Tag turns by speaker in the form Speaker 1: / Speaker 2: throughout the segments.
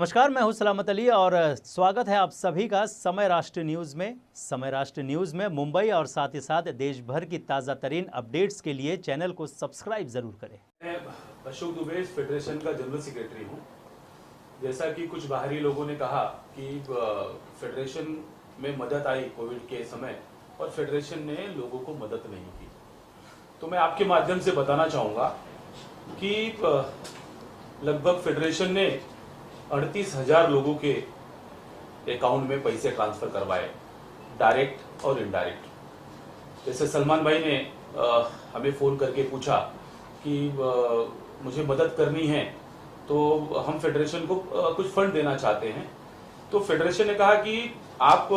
Speaker 1: नमस्कार, मैं हूं सलामत अली और स्वागत है आप सभी का समय राष्ट्र न्यूज़ में। समय राष्ट्र न्यूज़ में मुंबई और साथ ही साथ देश भर की ताज़ा तरीन अपडेट्स के लिए चैनल को सब्सक्राइब जरूर करें।
Speaker 2: मैं अशोक दुबे फेडरेशन का जनरल सेक्रेटरी हूं। जैसा कि कुछ बाहरी लोगों ने कहा कि फेडरेशन में मदद आई कोविड के समय और फेडरेशन ने लोगों को मदद नहीं की, तो मैं आपके माध्यम से बताना चाहूँगा कि लगभग फेडरेशन ने 38,000 लोगों के अकाउंट में पैसे ट्रांसफर करवाए, डायरेक्ट और इनडायरेक्ट। जैसे सलमान भाई ने हमें फ़ोन करके पूछा कि मुझे मदद करनी है, तो हम फेडरेशन को कुछ फंड देना चाहते हैं। तो फेडरेशन ने कहा कि आप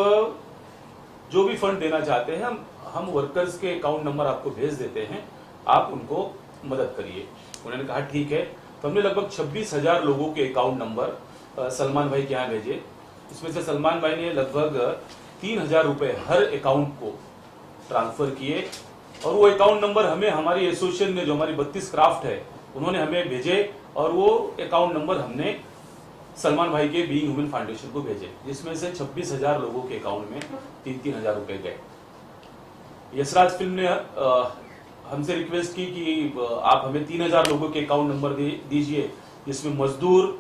Speaker 2: जो भी फंड देना चाहते हैं हम वर्कर्स के अकाउंट नंबर आपको भेज देते हैं, आप उनको मदद करिए। उन्होंने कहा ठीक है। तो हमने लगभग 26,000 लोगों के अकाउंट नंबर सलमान भाई के यहाँ भेजे। इसमें से सलमान भाई ने लगभग 3,000 रुपये हर अकाउंट को ट्रांसफर किए और वो अकाउंट नंबर हमें हमारी एसोसिएशन ने, जो हमारी 32 क्राफ्ट है, उन्होंने हमें भेजे और वो अकाउंट नंबर हमने सलमान भाई के बीइंग ह्यूमन फाउंडेशन को भेजे, जिसमें से 26,000 लोगों के अकाउंट में 3,000 रुपये गए। यशराज फिल्म ने हमसे रिक्वेस्ट की कि आप हमें 3,000 लोगों के अकाउंट नंबर दीजिए, जिसमें मजदूर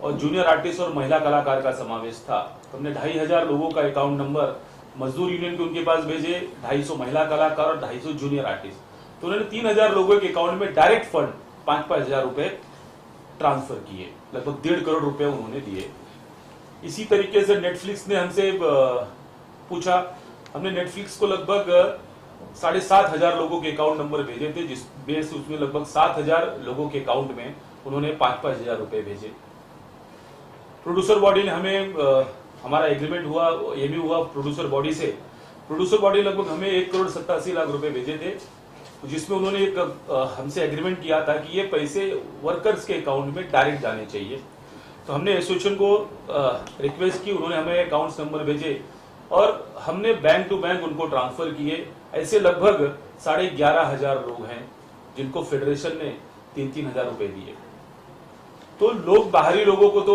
Speaker 2: और जूनियर आर्टिस्ट और महिला कलाकार का समावेश था। तो हमने 2,500 लोगों का अकाउंट नंबर मजदूर यूनियन के उनके पास भेजे, 250 महिला कलाकार और 250 जूनियर आर्टिस्ट। तो उन्होंने 3,000 लोगों के अकाउंट में डायरेक्ट फंड 5-5 हजार रुपए ट्रांसफर किए, लगभग 1.5 करोड़ रुपए उन्होंने दिए। इसी तरीके से नेटफ्लिक्स ने हमसे पूछा, हमने नेटफ्लिक्स को लगभग 7,500 लोगों के अकाउंट नंबर भेजे थे, जिस बेस उसमें लगभग 7,000 लोगों के अकाउंट में उन्होंने 5-5 हजार रुपए भेजे। प्रोड्यूसर बॉडी ने हमें हमारा एग्रीमेंट हुआ, ये भी हुआ प्रोड्यूसर बॉडी से। प्रोड्यूसर बॉडी लगभग हमें 1,87,00,000 रुपए भेजे थे, जिसमें उन्होंने एक हमसे एग्रीमेंट किया था कि ये पैसे वर्कर्स के अकाउंट में डायरेक्ट जाने चाहिए। तो हमने एसोसिएशन को रिक्वेस्ट की, उन्होंने हमें अकाउंट्स नंबर भेजे और हमने बैंक टू बैंक उनको ट्रांसफर किए। ऐसे लगभग 11,500 लोग हैं जिनको फेडरेशन ने 3-3 हजार रुपए दिए। तो लोग, बाहरी लोगों को तो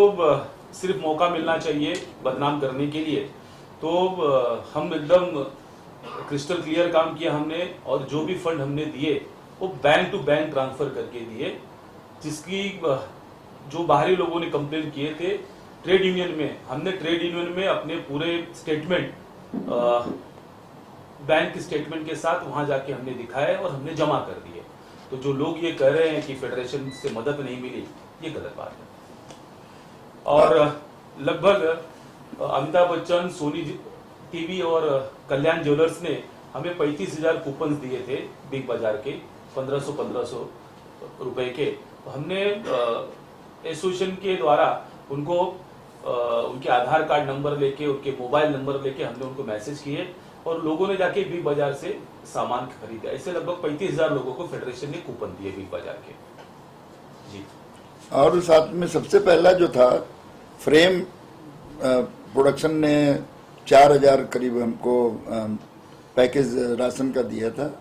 Speaker 2: सिर्फ मौका मिलना चाहिए बदनाम करने के लिए, तो हम एकदम क्रिस्टल क्लियर काम किया हमने, और जो भी फंड हमने दिए वो बैंक टू बैंक ट्रांसफर करके दिए। जिसकी जो बाहरी लोगों ने कंप्लेन किए थे ट्रेड यूनियन में, हमने ट्रेड यूनियन में अपने पूरे स्टेटमेंट बैंक स्टेटमेंट के साथ वहां जाके हमने दिखाए और हमने जमा कर दिए। तो जो लोग ये कह रहे हैं कि फेडरेशन से मदद नहीं मिली, ये गलत बात है। और लगभग अमिताभ बच्चन, सोनी टीवी और कल्याण ज्वेलर्स ने हमें 35,000 कूपन दिए थे बिग बाजार के, 1500 रुपए के। तो हमने एसोसिएशन के द्वारा उनको उनके आधार कार्ड नंबर लेके, उनके मोबाइल नंबर लेके हमने उनको मैसेज किए और लोगों ने जाके बिग बाजार से सामान खरीदा। ऐसे लगभग 35,000 लोगों को फेडरेशन ने कूपन दिए बिग बाजार के। जी।
Speaker 3: और साथ में सबसे पहला जो था फ्रेम प्रोडक्शन ने 4,000 करीब हमको पैकेज राशन का दिया था,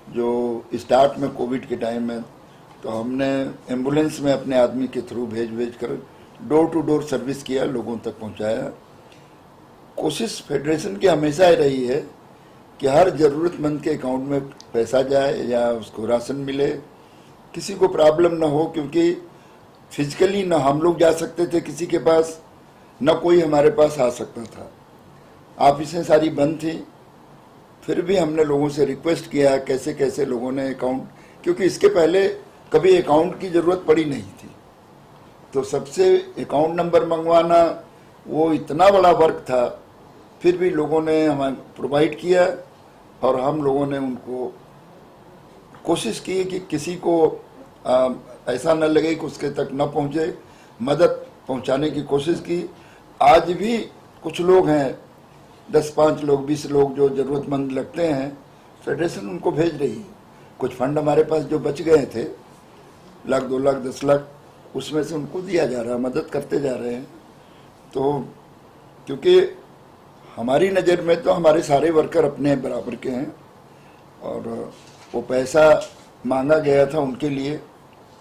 Speaker 3: जो स्टार्ट में कोविड के टाइम में। तो हमने एम्बुलेंस में अपने आदमी के थ्रू भेज कर डोर टू डोर सर्विस किया, लोगों तक पहुंचाया। कोशिश फेडरेशन की हमेशा ही रही है कि हर ज़रूरतमंद के अकाउंट में पैसा जाए या उसको राशन मिले, किसी को प्रॉब्लम ना हो, क्योंकि फिजिकली ना हम लोग जा सकते थे किसी के पास, न कोई हमारे पास आ सकता था। ऑफिसें सारी बंद थी, फिर भी हमने लोगों से रिक्वेस्ट किया कैसे कैसे लोगों ने अकाउंट, क्योंकि इसके पहले कभी अकाउंट की ज़रूरत पड़ी नहीं थी। तो सबसे अकाउंट नंबर मंगवाना वो इतना बड़ा वर्क था, फिर भी लोगों ने हमें प्रोवाइड किया और हम लोगों ने उनको कोशिश की कि किसी को ऐसा न लगे कि उसके तक न पहुँचे, मदद पहुँचाने की कोशिश की। आज भी कुछ लोग हैं, 10-5 लोग 20 लोग जो ज़रूरतमंद लगते हैं, फेडरेशन उनको भेज रही है। कुछ फंड हमारे पास जो बच गए थे, 1 लाख 2 लाख 10 लाख, उसमें से उनको दिया जा रहा है, मदद करते जा रहे हैं। तो क्योंकि हमारी नज़र में तो हमारे सारे वर्कर अपने बराबर के हैं और वो पैसा मांगा गया था उनके लिए,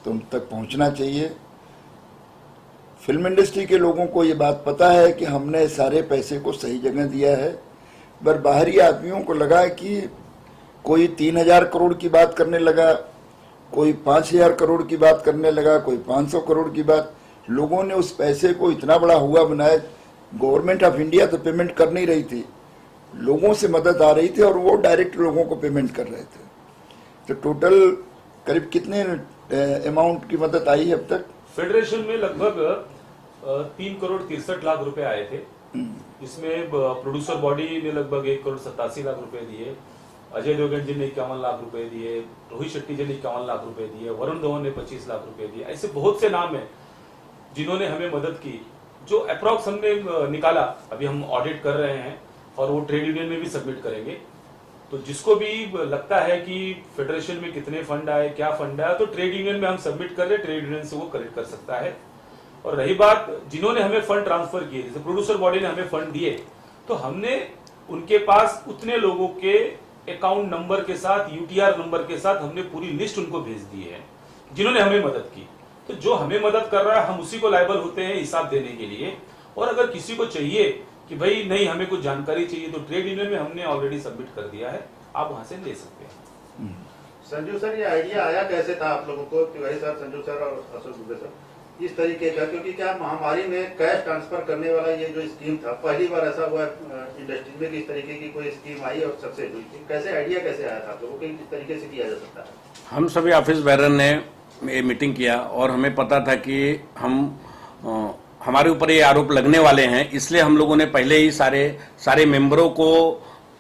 Speaker 3: तो उन तक पहुंचना चाहिए। फिल्म इंडस्ट्री के लोगों को ये बात पता है कि हमने सारे पैसे को सही जगह दिया है, पर बाहरी आदमियों को लगा कि कोई 3,000 करोड़ की बात करने लगा, कोई 5,000 करोड़ की बात करने लगा, कोई 500 करोड़ की बात। लोगों ने उस पैसे को इतना बड़ा हुआ बनाया। गवर्नमेंट ऑफ इंडिया तो पेमेंट कर नहीं रही थी, लोगों से मदद आ रही थी और वो डायरेक्ट लोगों को पेमेंट कर रहे थे। तो टोटल करीब कितने अमाउंट की मदद आई है अब तक?
Speaker 2: फेडरेशन में लगभग 3 करोड़ 63 लाख रुपए आए थे। इसमें प्रोड्यूसर बॉडी ने लगभग 1 करोड़ 87 लाख रुपए दिए, अजय देवगन जी ने 51 लाख रुपए दिए, रोहित शेट्टी जी ने 51 लाख रुपए दिए, वरुण धवन ने 25 लाख रुपए दिए। ऐसे बहुत से नाम हैं जिन्होंने हमें मदद की। जो अप्रॉक्स हमने निकाला, अभी हम ऑडिट कर रहे हैं और वो ट्रेड यूनियन में भी सबमिट करेंगे। तो जिसको भी लगता है कि फेडरेशन में कितने फंड आए, क्या फंड आया, तो ट्रेड यूनियन में हम सबमिट कर रहे, ट्रेड यूनियन से वो कलेक्ट कर सकता है। और रही बात जिन्होंने हमें फंड ट्रांसफर किए, जैसे प्रोड्यूसर बॉडी ने हमें फंड दिए, तो हमने उनके पास उतने लोगों के अकाउंट नंबर के साथ, यूटीआर नंबर के साथ हमने पूरी लिस्ट उनको भेज दी है जिन्होंने हमें मदद की। तो जो हमें मदद कर रहा है हम उसी को लायबल होते हैं हिसाब देने के लिए। और अगर किसी को चाहिए कि भाई नहीं हमें कुछ जानकारी चाहिए, तो ट्रेड यूनियन में हमने ऑलरेडी सबमिट कर दिया है, आप वहां से ले सकते हैं।
Speaker 4: संजू सर, ये आइडिया आया कैसे था आप लोगों को कि भाई सर, संजू सर और अशोक दुबे सर, इस तरीके का? क्योंकि क्या महामारी में कैश ट्रांसफर करने वाला ये जो स्कीम था, पहली बार ऐसा हुआ इंडस्ट्री में कि इस तरीके की कोई स्कीम आई और सक्सेस हुई थी। कैसे आइडिया कैसे आया था आप लोगों को, किस तरीके से किया जा सकता है?
Speaker 5: हम सभी ऑफिस बैरर ने ये मीटिंग किया और हमें पता था कि हमारे ऊपर ये आरोप लगने वाले हैं, इसलिए हम लोगों ने पहले ही सारे मेंबरों को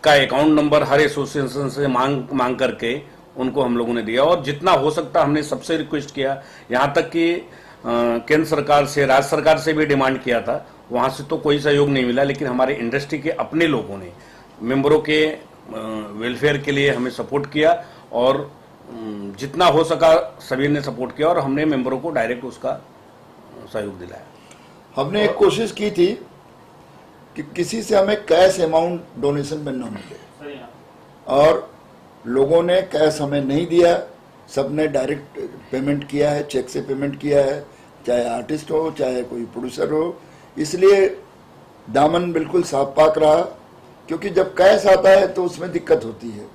Speaker 5: का अकाउंट नंबर हर एसोसिएशन से मांग करके उनको हम लोगों ने दिया। और जितना हो सकता हमने सबसे रिक्वेस्ट किया, यहाँ तक कि केंद्र सरकार से, राज्य सरकार से भी डिमांड किया था। वहाँ से तो कोई सहयोग नहीं मिला, लेकिन हमारे इंडस्ट्री के अपने लोगों ने मेंबरों के वेलफेयर के लिए हमें सपोर्ट किया और जितना हो सका सभी ने सपोर्ट किया और हमने मेंबरों को डायरेक्ट उसका सहयोग दिलाया।
Speaker 3: हमने एक कोशिश की थी कि किसी से हमें कैश अमाउंट डोनेशन में न मिले, और लोगों ने कैश हमें नहीं दिया, सबने डायरेक्ट पेमेंट किया है, चेक से पेमेंट किया है, चाहे आर्टिस्ट हो चाहे कोई प्रोड्यूसर हो। इसलिए दामन बिल्कुल साफ पाक रहा, क्योंकि जब कैश आता है तो उसमें दिक्कत होती है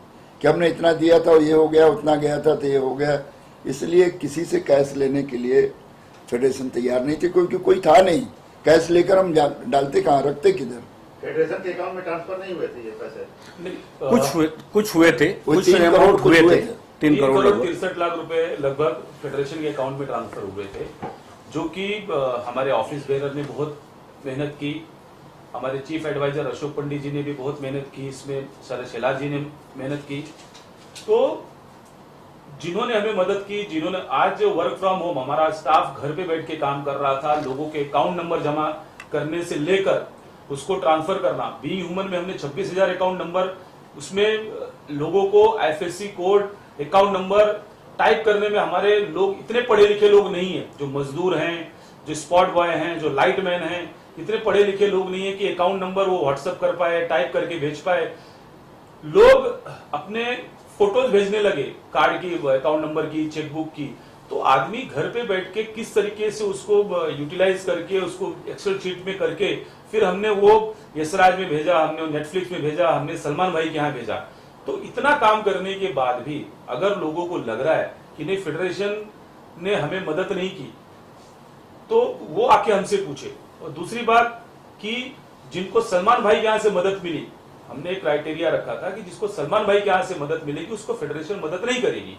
Speaker 3: कि हमने इतना दिया था ये हो गया, उतना गया था तो ये हो गया। इसलिए किसी से कैश लेने के लिए फेडरेशन तैयार नहीं थी, क्योंकि कोई था नहीं। कैश लेकर हम डालते कहाँ, रखते किधर?
Speaker 4: फेडरेशन के अकाउंट में ट्रांसफर नहीं हुए थे ये पैसे?
Speaker 5: कुछ हुए थे, कुछ
Speaker 3: 3
Speaker 5: अमाउंट
Speaker 3: करोड़
Speaker 5: हुए थे।
Speaker 2: 3 करोड़ 63 लाख रुपए लगभग फेडरेशन के अकाउंट में ट्रांसफर हुए थे, जो कि हमारे ऑफिस बेरर ने बहुत मेहनत की। हमारे चीफ एडवाइजर अशोक पंडित जी ने भी बहुत मेहनत की, इसमें सर शैलाज जी ने मेहनत की। तो जिन्होंने हमें मदद की, जिन्होंने आज वर्क फ्रॉम होम, हमारा स्टाफ घर पे बैठ के काम कर रहा था, लोगों के अकाउंट नंबर जमा करने से लेकर उसको ट्रांसफर करना। बीइंग ह्यूमन में हमने 26,000 अकाउंट नंबर, उसमें लोगों को IFSC code, account number type करने में हमारे लोग इतने पढ़े लिखे लोग नहीं है। जो मजदूर हैं, जो स्पॉट बॉय हैं, जो लाइट मैन हैं, इतने पढ़े लिखे लोग नहीं है कि अकाउंट नंबर वो व्हाट्सएप कर पाए, टाइप करके भेज पाए। लोग अपने फोटोज भेजने लगे, कार्ड की, अकाउंट नंबर की, चेकबुक की। तो आदमी घर पे बैठ के किस तरीके से उसको यूटिलाइज करके, उसको एक्सेल शीट में करके, फिर हमने वो यशराज में भेजा, हमने नेटफ्लिक्स में भेजा, हमने सलमान भाई के यहाँ भेजा। तो इतना काम करने के बाद भी अगर लोगों को लग रहा है कि नहीं फेडरेशन ने हमें मदद नहीं की, तो वो आके हमसे पूछे। और दूसरी बात कि जिनको सलमान भाई के यहाँ से मदद मिली, हमने एक क्राइटेरिया रखा था कि जिसको सलमान भाई के यहाँ से मदद मिलेगी उसको फेडरेशन मदद नहीं करेगी।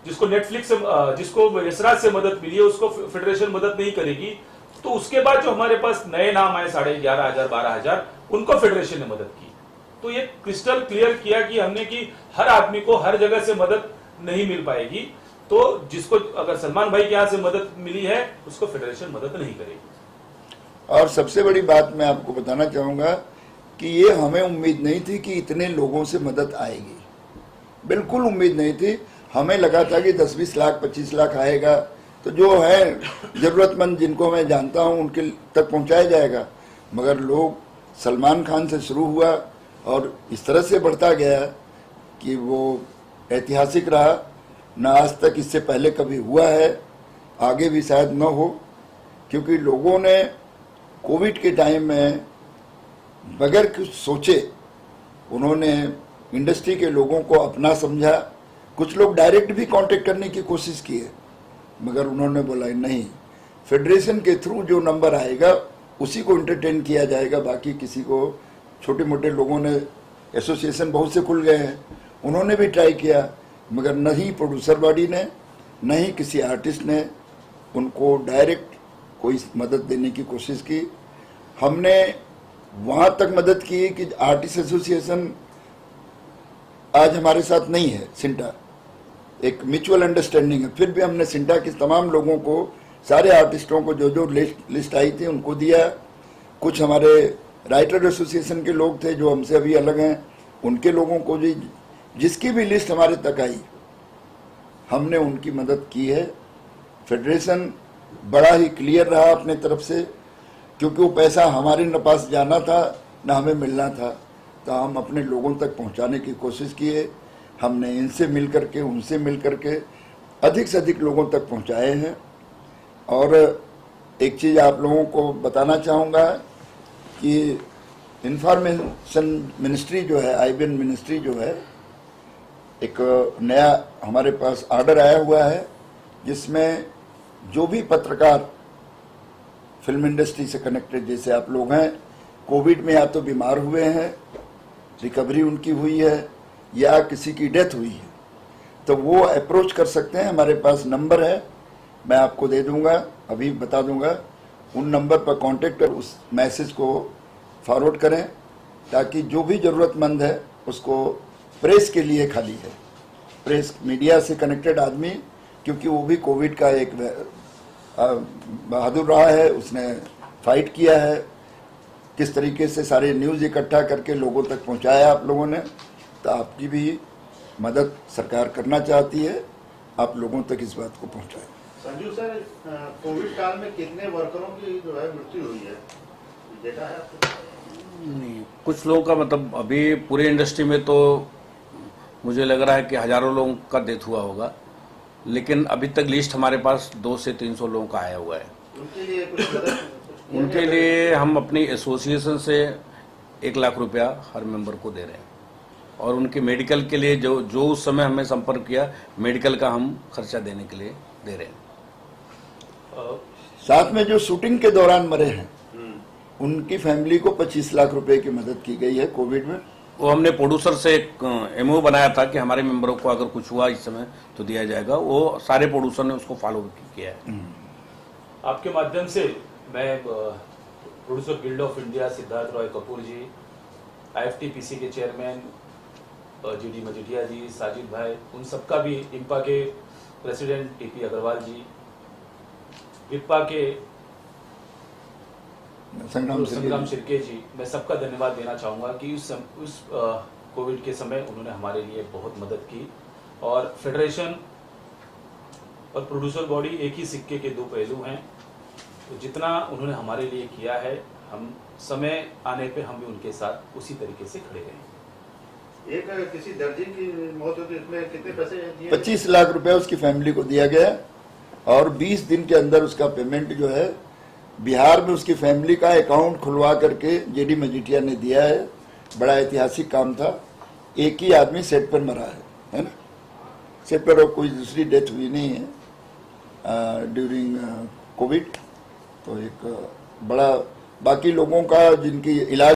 Speaker 2: जिसको नेटफ्लिक्स से, जिसको यशराज से मदद मिली है उसको फेडरेशन मदद नहीं करेगी। तो उसके बाद जो हमारे पास नए नाम आए 11,500 12,000, उनको फेडरेशन ने मदद की। तो ये क्रिस्टल क्लियर किया कि हमने कि हर आदमी को हर जगह से मदद नहीं मिल पाएगी। तो जिसको अगर सलमान भाई के यहाँ से मदद मिली है उसको फेडरेशन मदद नहीं करेगी।
Speaker 3: और सबसे बड़ी बात मैं आपको बताना चाहूँगा कि ये हमें उम्मीद नहीं थी कि इतने लोगों से मदद आएगी, बिल्कुल उम्मीद नहीं थी। हमें लगा था कि 10-20 लाख 25 लाख आएगा, तो जो है ज़रूरतमंद जिनको मैं जानता हूँ उनके तक पहुँचाया जाएगा। मगर लोग, सलमान खान से शुरू हुआ और इस तरह से बढ़ता गया कि वो ऐतिहासिक रहा, ना आज तक इससे पहले कभी हुआ है, आगे भी शायद न हो क्योंकि लोगों ने कोविड के टाइम में बगैर कुछ सोचे उन्होंने इंडस्ट्री के लोगों को अपना समझा। कुछ लोग डायरेक्ट भी कांटेक्ट करने की कोशिश किए, मगर उन्होंने बोला नहीं, फेडरेशन के थ्रू जो नंबर आएगा उसी को एंटरटेन किया जाएगा, बाकी किसी को। छोटे मोटे लोगों ने, एसोसिएशन बहुत से खुल गए हैं, उन्होंने भी ट्राई किया, मगर न ही प्रोड्यूसर बॉडी ने न ही किसी आर्टिस्ट ने उनको डायरेक्ट कोई मदद देने की कोशिश की। हमने वहाँ तक मदद की कि आर्टिस्ट एसोसिएशन आज हमारे साथ नहीं है, सिंटा, एक म्यूचुअल अंडरस्टैंडिंग है। फिर भी हमने सिंटा के तमाम लोगों को, सारे आर्टिस्टों को जो जो लिस्ट आई थी उनको दिया। कुछ हमारे राइटर एसोसिएशन के लोग थे जो हमसे अभी अलग हैं, उनके लोगों को भी, जिसकी भी लिस्ट हमारे तक आई हमने उनकी मदद की है। फेडरेशन बड़ा ही क्लियर रहा अपने तरफ से, क्योंकि वो पैसा हमारे न पास जाना था न हमें मिलना था, तो हम अपने लोगों तक पहुंचाने की कोशिश किए। हमने इनसे मिल करके, उनसे मिल करके अधिक से अधिक लोगों तक पहुंचाए हैं। और एक चीज़ आप लोगों को बताना चाहूँगा कि इंफॉर्मेशन मिनिस्ट्री जो है, IBN मिनिस्ट्री जो है, एक नया हमारे पास ऑर्डर आया हुआ है, जिसमें जो भी पत्रकार फिल्म इंडस्ट्री से कनेक्टेड, जैसे आप लोग हैं, कोविड में या तो बीमार हुए हैं, रिकवरी उनकी हुई है, या किसी की डेथ हुई है, तो वो अप्रोच कर सकते हैं। हमारे पास नंबर है, मैं आपको दे दूंगा, अभी बता दूंगा। उन नंबर पर कांटेक्ट कर उस मैसेज को फॉरवर्ड करें, ताकि जो भी ज़रूरतमंद है उसको, प्रेस के लिए खाली है, प्रेस मीडिया से कनेक्टेड आदमी, क्योंकि वो भी कोविड का एक बहादुर रहा है, उसने फाइट किया है, किस तरीके से सारे न्यूज़ इकट्ठा करके लोगों तक पहुंचाया आप लोगों ने। तो आपकी भी मदद सरकार करना चाहती है, आप लोगों तक इस बात को पहुंचाएं।
Speaker 4: संजू सर, कोविड काल में कितने वर्करों की जो है मृत्यु हुई है, देखा है आपने?
Speaker 5: नहीं, कुछ लोगों का मतलब अभी पूरे इंडस्ट्री में तो मुझे लग रहा है कि हजारों लोगों का डेथ हुआ होगा, लेकिन अभी तक लिस्ट हमारे पास 200 से 300 लोगों का आया हुआ है।
Speaker 4: उनके लिए कुछ मदद,
Speaker 5: उनके लिए हम अपनी एसोसिएशन से 1 लाख रुपया हर मेंबर को दे रहे हैं, और उनके मेडिकल के लिए जो उस समय हमें संपर्क किया, मेडिकल का हम खर्चा देने के लिए दे रहे हैं।
Speaker 3: साथ में जो शूटिंग के दौरान मरे हैं उनकी फैमिली को 25 लाख रुपए की मदद की गई है कोविड में।
Speaker 5: वो हमने प्रोड्यूसर से एक MOU बनाया था कि हमारे मेंबरों को अगर कुछ हुआ इस समय तो दिया जाएगा, वो सारे प्रोड्यूसर ने उसको फॉलो किया है।
Speaker 2: आपके माध्यम से मैं producer guild of India Siddharth Roy Kapoor ji, IFTPC के चेयरमैन GD मजीठिया जी, साजिद भाई, उन सबका भी, इंपा के प्रेसिडेंट TP अग्रवाल जी, विपा के संग्राम शिर्के जी, मैं सबका धन्यवाद देना चाहूँगा कि उस कोविड के समय उन्होंने हमारे लिए बहुत मदद की। और फेडरेशन और प्रोड्यूसर बॉडी एक ही सिक्के के दो पहलू हैं, तो जितना उन्होंने हमारे लिए किया है, हम समय आने पे हम भी उनके साथ उसी तरीके से खड़े रहेंगे।
Speaker 4: एक किसी दर्जी की मौत हुई, इसमें कितने पैसे दिए?
Speaker 3: 25 लाख रुपए उसकी फैमिली को दिया गया, और 20 दिन के अंदर उसका पेमेंट जो है बिहार में उसकी फैमिली का अकाउंट खुलवा करके JD मजीठिया ने दिया है। बड़ा ऐतिहासिक काम था। एक ही आदमी सेट पर मरा है ना, सेट पर, कोई दूसरी डेथ हुई नहीं है ड्यूरिंग कोविड। तो एक बड़ा, बाकी लोगों का जिनकी इलाज